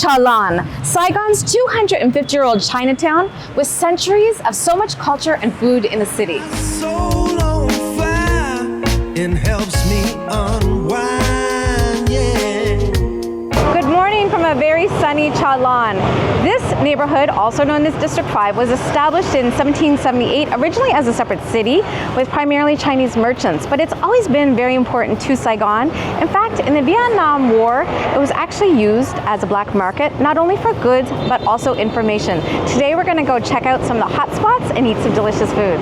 Cholon, Saigon's 250-year-old Chinatown with centuries of so much culture and food in the city. Soul on fire and helps me unwind, yeah. Good morning from a very sunny Cholon. This neighborhood, also known as District 5, was established in 1778, originally as a separate city with primarily Chinese merchants, but it's always been very important to Saigon. In fact, in the Vietnam War, it was actually used as a black market, not only for goods, but also information. Today, we're gonna go check out some of the hot spots and eat some delicious food.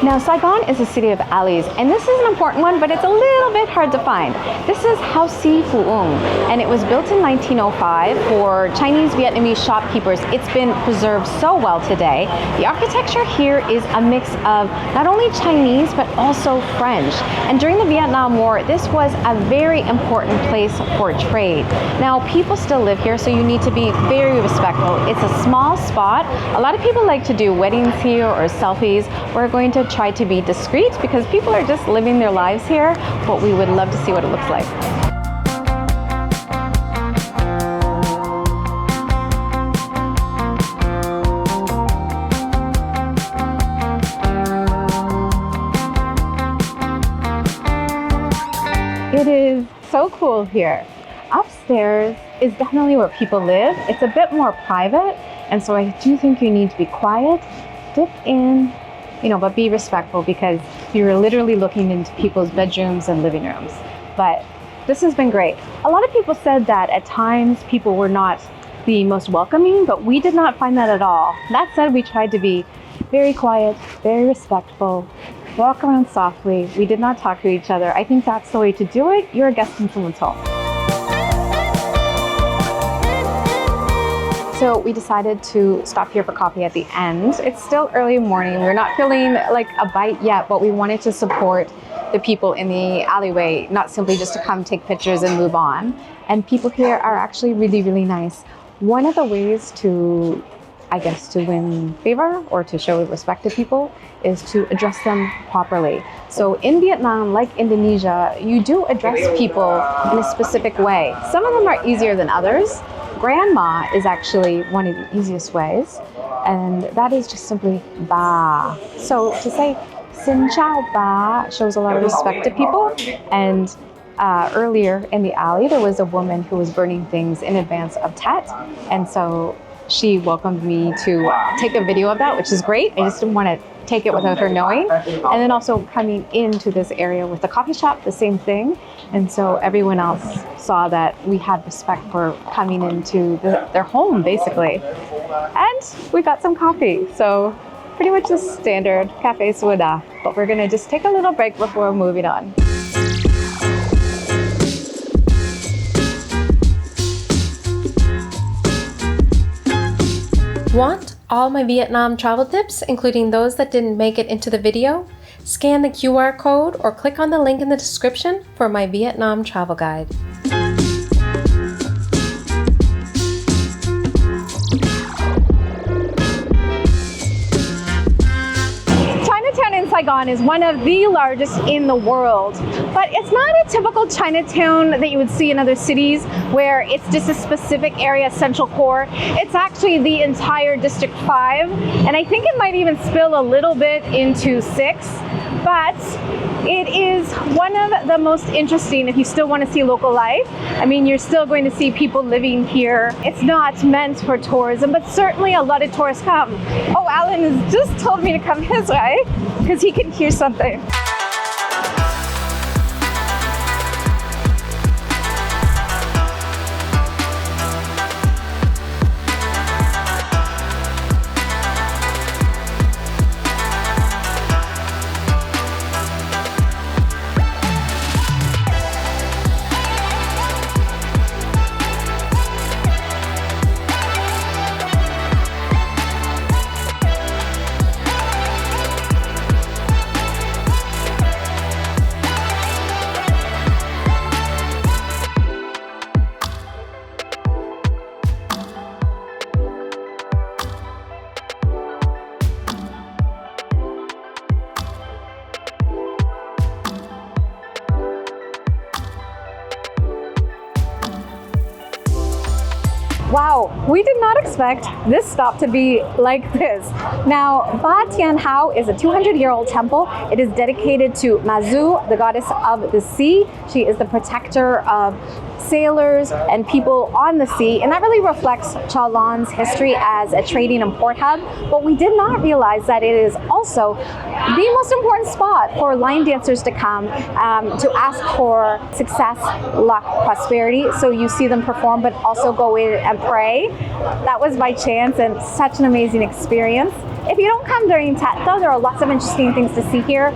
Now, Saigon is a city of alleys, and this is an important one, but it's a little bit hard to find. This is Hao Sy Phuong, and it was built in 1905 for Chinese Vietnamese shopkeepers. It's been preserved so well today. The architecture here is a mix of not only Chinese, but also French. And during the Vietnam War, this was a very important place for trade. Now, people still live here, so you need to be very respectful. It's a small spot. A lot of people like to do weddings here or selfies. We're going to try to be discreet because people are just living their lives here, but we would love to see what it looks like. It is so cool here. Upstairs is definitely where people live. It's a bit more private, and so I do think you need to be quiet, dip in, but be respectful because you're literally looking into people's bedrooms and living rooms. But this has been great. A lot of people said that at times people were not the most welcoming, but we did not find that at all. That said, we tried to be very quiet, very respectful, walk around softly. We did not talk to each other. I think that's the way to do it. You're a guest in someone's home. So we decided to stop here for coffee at the end. It's still early morning. We're not feeling like a bite yet, but we wanted to support the people in the alleyway, not simply just to come take pictures and move on. And people here are actually really, really nice. One of the ways to, to win favor or to show respect to people is to address them properly. So in Vietnam, like Indonesia, you do address people in a specific way. Some of them are easier than others. Grandma is actually one of the easiest ways, and that is just simply ba. So to say xin chào ba shows a lot of respect to people. And earlier in the alley, there was a woman who was burning things in advance of Tet, and so she welcomed me to take a video of that, which is great. I just didn't want to take it without her knowing. And then also coming into this area with the coffee shop, the same thing. And so everyone else saw that we had respect for coming into their home, basically. And we got some coffee. So pretty much the standard cafe soda. But we're gonna just take a little break before moving on. Want all my Vietnam travel tips, including those that didn't make it into the video? Scan the QR code or click on the link in the description for my Vietnam travel guide. Chinatown in Saigon is one of the largest in the world, but it's not a typical Chinatown that you would see in other cities where it's just a specific area, central core. It's actually the entire District 5, and I think it might even spill a little bit into 6, but it is one of the most interesting if you still want to see local life. I mean, you're still going to see people living here. It's not meant for tourism, but certainly a lot of tourists come. Oh, Alan has just told me to come his way because he can hear something. Wow, we did not expect this stop to be like this. Now, Thien Hau is a 200-year-old temple. It is dedicated to Mazu, the goddess of the sea. She is the protector of sailors and people on the sea, and that really reflects Cholon's history as a trading and port hub. But we did not realize that it is also the most important spot for line dancers to come to ask for success, luck, prosperity. So you see them perform, but also go in and pray. That was by chance and such an amazing experience. If you don't come during Tet, though, there are lots of interesting things to see here.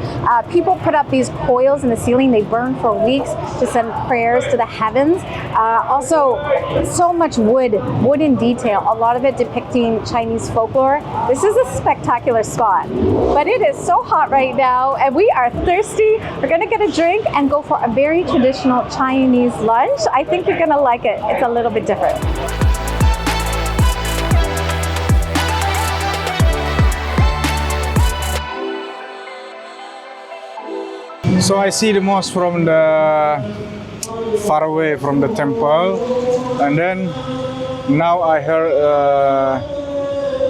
People put up these coils in the ceiling. They burn for weeks to send prayers to the heavens. Also, so much wooden detail, a lot of it depicting Chinese folklore. This is a spectacular spot, but it is so hot right now and we are thirsty. We're gonna get a drink and go for a very traditional Chinese lunch. I think you're gonna like it. It's a little bit different. So I see the mosque from the far away from the temple, and then now I heard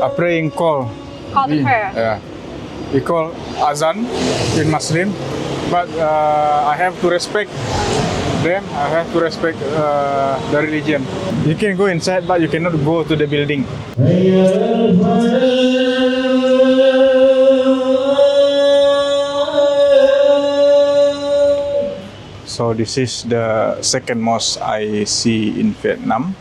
a praying call. Call to prayer. Yeah, we call azan in Muslim, but I have to respect them. I have to respect the religion. You can go inside, but you cannot go to the building. So this is the second mosque I see in Vietnam.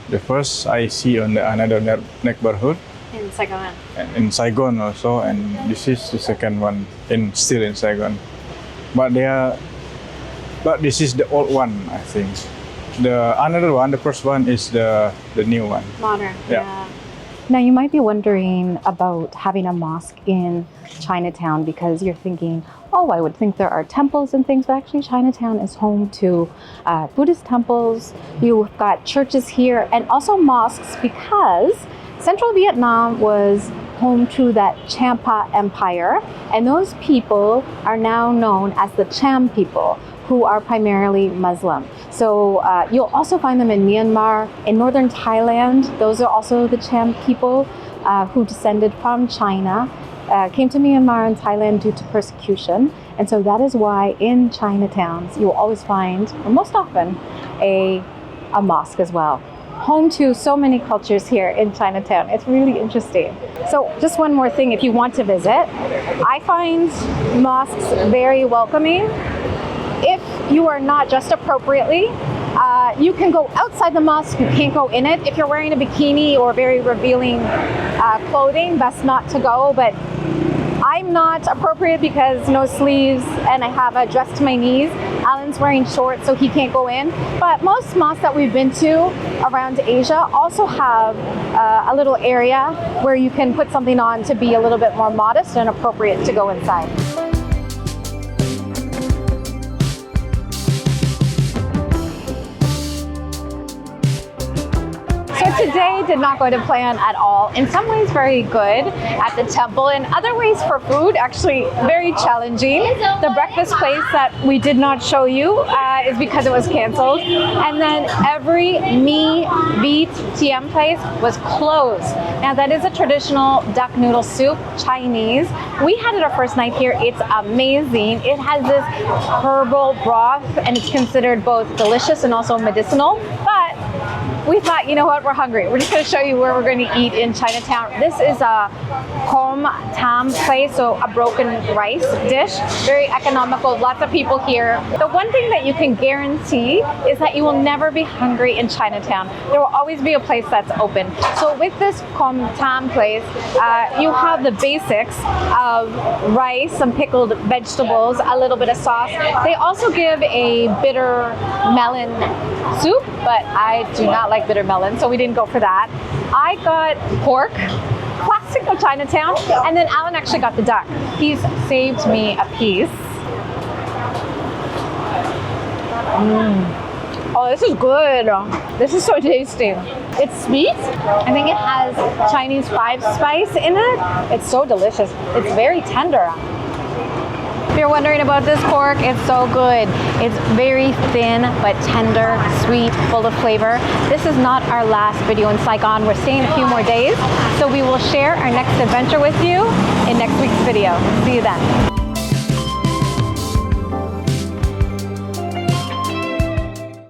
The first I see on another neighborhood. In Saigon. In Saigon also, and this is the second one still in Saigon. But this is the old one, I think. The another one, the first one is the new one. Modern. Yeah. Now you might be wondering about having a mosque in Chinatown because you're thinking, oh, I would think there are temples and things, but actually Chinatown is home to Buddhist temples. You've got churches here and also mosques because Central Vietnam was home to that Champa Empire, and those people are now known as the Cham people, who are primarily Muslim. So you'll also find them in Myanmar, in northern Thailand. Those are also the Cham people who descended from China, came to Myanmar and Thailand due to persecution. And so that is why in Chinatowns, you'll always find, or most often, a mosque as well. Home to so many cultures here in Chinatown. It's really interesting. So just one more thing, if you want to visit, I find mosques very welcoming. If you are not dressed appropriately, you can go outside the mosque, you can't go in it. If you're wearing a bikini or very revealing clothing, best not to go, but I'm not appropriate because no sleeves and I have a dress to my knees. Alan's wearing shorts, so he can't go in. But most mosques that we've been to around Asia also have a little area where you can put something on to be a little bit more modest and appropriate to go inside. Today did not go to plan at all. In some ways very good at the temple, in other ways for food actually very challenging. The breakfast place that we did not show you is because it was canceled, and then every mi vit tiem place was closed. Now that is a traditional duck noodle soup, Chinese. We had it our first night here. It's amazing. It has this herbal broth and it's considered both delicious and also medicinal, but we thought, you know what, we're hungry. We're just going to show you where we're going to eat in Chinatown. This is a Kom Tam place, so a broken rice dish. Very economical, lots of people here. The one thing that you can guarantee is that you will never be hungry in Chinatown. There will always be a place that's open. So with this Kom Tam place, you have the basics of rice, some pickled vegetables, a little bit of sauce. They also give a bitter melon soup, but I do not like bitter melon, so we didn't go for that. I got pork, classic of Chinatown, and then Alan actually got the duck. He's saved me a piece. Oh, this is good. This is so tasty. It's sweet. I think it has Chinese 5 spice in it. It's so delicious. It's very tender. If you're wondering about this pork, it's so good. It's very thin but tender, sweet, full of flavor. This is not our last video in Saigon. We're staying a few more days, so we will share our next adventure with you in next week's video. See you then.